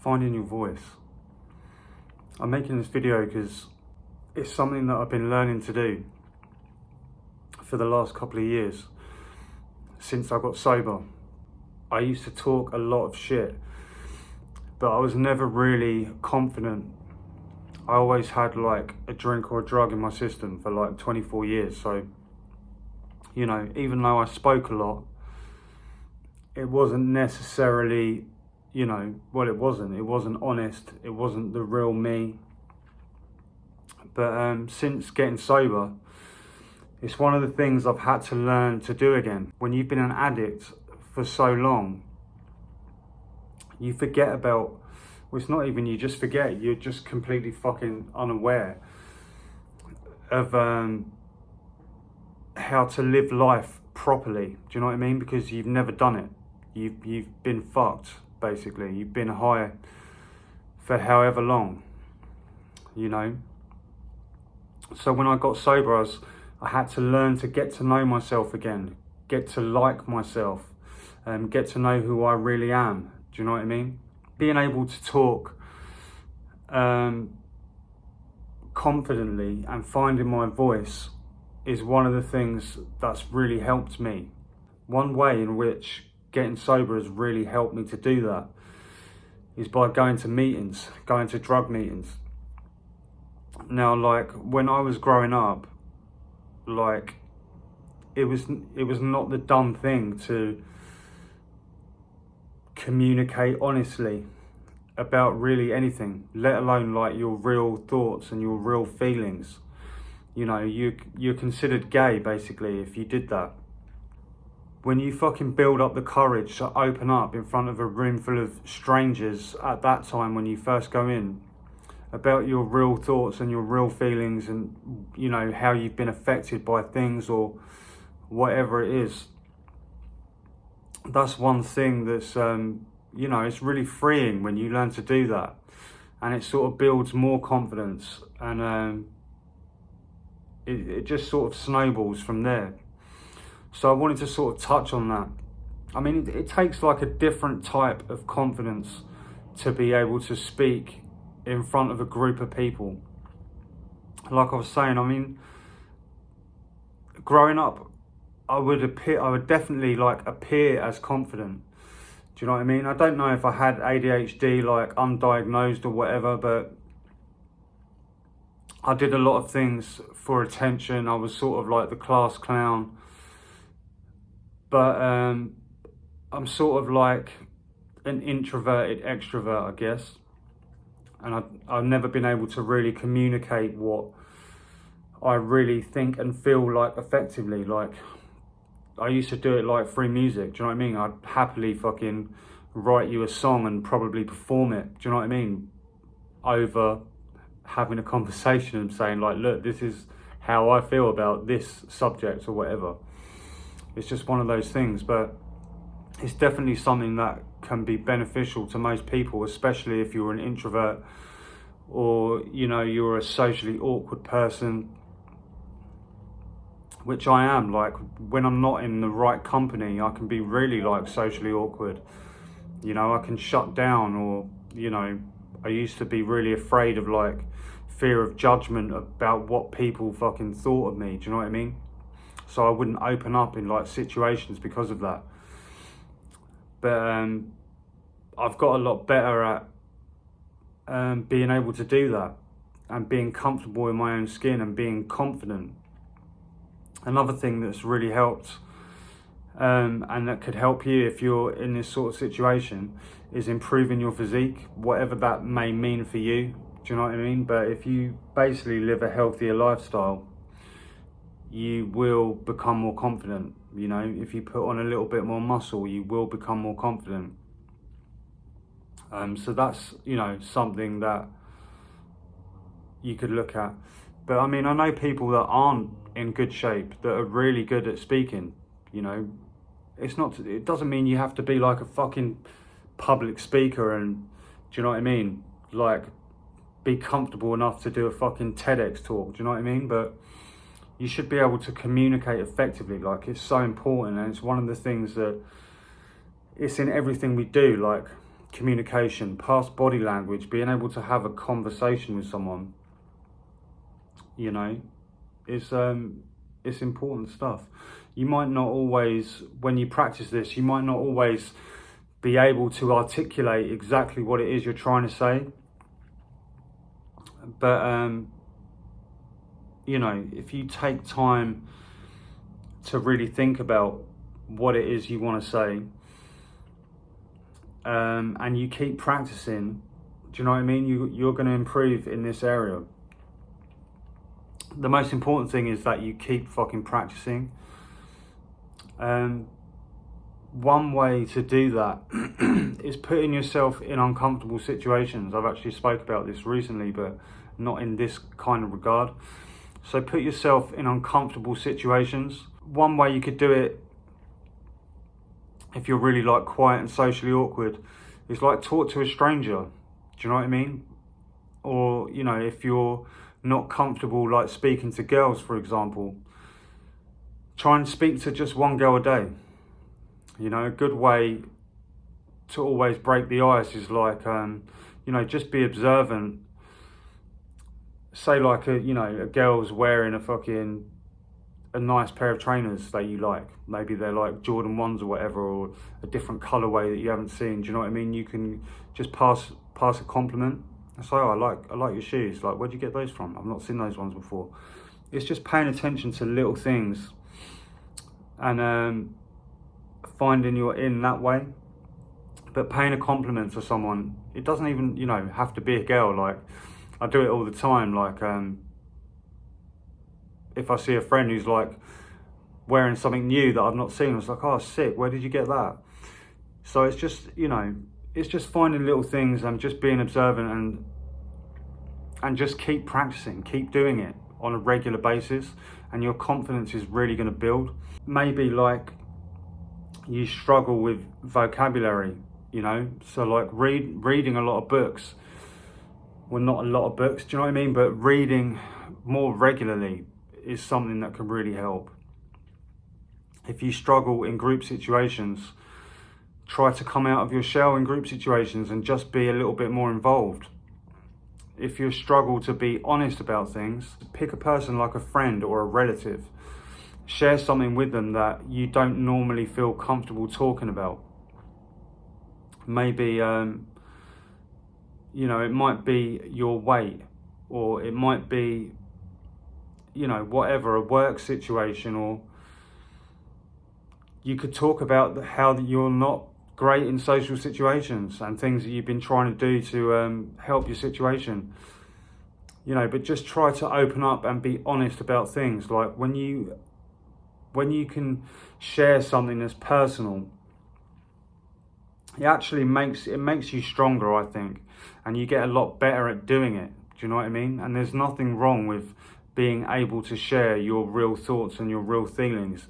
finding your voice. I'm making this video because it's something that I've been learning to do for the last couple of years since I got sober. I used to talk a lot of shit, but I was never really confident. I always had like a drink or a drug in my system for like 24 years. So, you know, even though I spoke a lot, it wasn't necessarily, you know, well, it wasn't honest. It wasn't the real me. But since getting sober, it's one of the things I've had to learn to do again. When you've been an addict for so long, you forget about, well, it's not even you just forget, you're just completely fucking unaware of how to live life properly. Do you know what I mean? Because you've never done it. You've been fucked, basically. You've been high for however long, you know? So when I got sober, I had to learn to get to know myself again, get to like myself, get to know who I really am. Do you know what I mean? Being able to talk confidently and finding my voice is one of the things that's really helped me. One way in which getting sober has really helped me to do that is by going to meetings, going to drug meetings. Now, like, when I was growing up, like, it was not the done thing to communicate honestly about really anything, let alone like your real thoughts and your real feelings. You know, you're considered gay basically if you did that. When you fucking build up the courage to open up in front of a room full of strangers at that time when you first go in about your real thoughts and your real feelings and, you know, how you've been affected by things or whatever it is, that's one thing that's, you know, it's really freeing when you learn to do that. And it sort of builds more confidence and it just sort of snowballs from there. So I wanted to sort of touch on that. I mean, it takes like a different type of confidence to be able to speak in front of a group of people. Like I was saying, I mean, growing up, I would definitely like appear as confident. Do you know what I mean? I don't know if I had ADHD, like undiagnosed or whatever, but I did a lot of things for attention. I was sort of like the class clown. But I'm sort of like an introverted extrovert, I guess. And I've never been able to really communicate what I really think and feel like effectively. Like, I used to do it like through music, do you know what I mean? I'd happily fucking write you a song and probably perform it, do you know what I mean? Over having a conversation and saying like, look, this is how I feel about this subject or whatever. It's just one of those things, but it's definitely something that can be beneficial to most people, especially if you're an introvert or, you know, you're a socially awkward person, which I am. Like, when I'm not in the right company, I can be really like socially awkward. You know, I can shut down, or, you know, I used to be really afraid of like fear of judgment about what people fucking thought of me. Do you know what I mean? So I wouldn't open up in like situations because of that. But I've got a lot better at being able to do that and being comfortable in my own skin and being confident. Another thing that's really helped and that could help you if you're in this sort of situation is improving your physique, whatever that may mean for you. Do you know what I mean? But if you basically live a healthier lifestyle, you will become more confident. You know, if you put on a little bit more muscle, you will become more confident. So that's, you know, something that you could look at. But I mean, I know people that aren't in good shape that are really good at speaking. You know, it doesn't mean you have to be like a fucking public speaker and, do you know what I mean? Like, be comfortable enough to do a fucking TEDx talk, do you know what I mean? But you should be able to communicate effectively. Like, it's so important, and it's one of the things that it's in everything we do. Like, communication, past body language, being able to have a conversation with someone, you know, it's important stuff. You might not always, when you practice this, you might not always be able to articulate exactly what it is you're trying to say. But, you know, if you take time to really think about what it is you want to say, and you keep practicing, do you know what I mean? You're going to improve in this area. The most important thing is that you keep fucking practicing. One way to do that is putting yourself in uncomfortable situations. I've actually spoke about this recently, but not in this kind of regard. So put yourself in uncomfortable situations. One way you could do it, if you're really like quiet and socially awkward, is like talk to a stranger. Do you know what I mean? Or, you know, if you're not comfortable like speaking to girls, for example, try and speak to just one girl a day. You know, a good way to always break the ice is like, you know, just be observant. Say like a girl's wearing a nice pair of trainers that you like. Maybe they're like Jordan 1s or whatever, or a different colorway that you haven't seen. Do you know what I mean? You can just pass a compliment. So, oh, I like your shoes. Like, where'd you get those from? I've not seen those ones before. It's just paying attention to little things and finding your in that way. But paying a compliment to someone, it doesn't even, you know, have to be a girl. Like, I do it all the time. Like, if I see a friend who's like wearing something new that I've not seen, I was like, oh, sick, where did you get that? So it's just, you know, it's just finding little things and just being observant and just keep practicing, keep doing it on a regular basis, and your confidence is really going to build. Maybe like you struggle with vocabulary, you know, so like reading a lot of books. Well, not a lot of books, do you know what I mean? But reading more regularly is something that can really help. If you struggle in group situations, try to come out of your shell in group situations and just be a little bit more involved. If you struggle to be honest about things, pick a person like a friend or a relative. Share something with them that you don't normally feel comfortable talking about. Maybe, you know, it might be your weight, or it might be, you know, whatever, a work situation, or you could talk about how you're not great in social situations and things that you've been trying to do to help your situation. You know, but just try to open up and be honest about things. Like when you can share something that's personal, it actually makes you stronger, I think, and you get a lot better at doing it. Do you know what I mean? And there's nothing wrong with being able to share your real thoughts and your real feelings.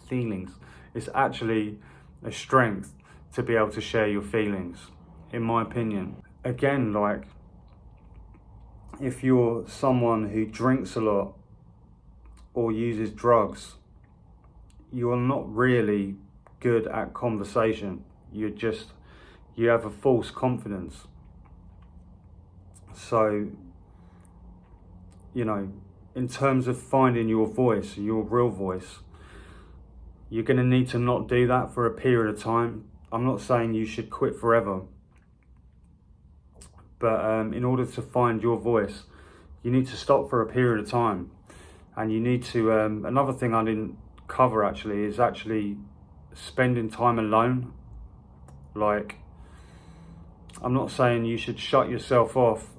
Feelings. It's actually a strength to be able to share your feelings, in my opinion. Again, like, if you're someone who drinks a lot or uses drugs, you're not really good at conversation. You have a false confidence. So, you know, in terms of finding your voice, your real voice, you're going to need to not do that for a period of time. I'm not saying you should quit forever, but in order to find your voice, you need to stop for a period of time. And you need to, another thing I didn't cover actually is actually spending time alone. Like, I'm not saying you should shut yourself off,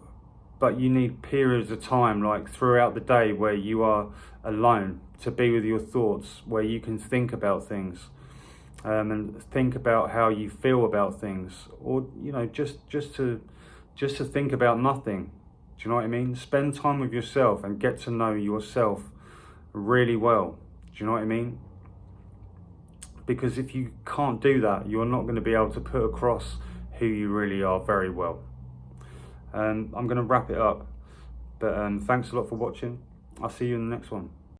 but you need periods of time, like throughout the day, where you are alone, to be with your thoughts, where you can think about things, and think about how you feel about things, or, you know, just to think about nothing. Do you know what I mean? Spend time with yourself and get to know yourself really well. Do you know what I mean? Because if you can't do that, you're not going to be able to put across who you really are very well. I'm going to wrap it up, but thanks a lot for watching. I'll see you in the next one.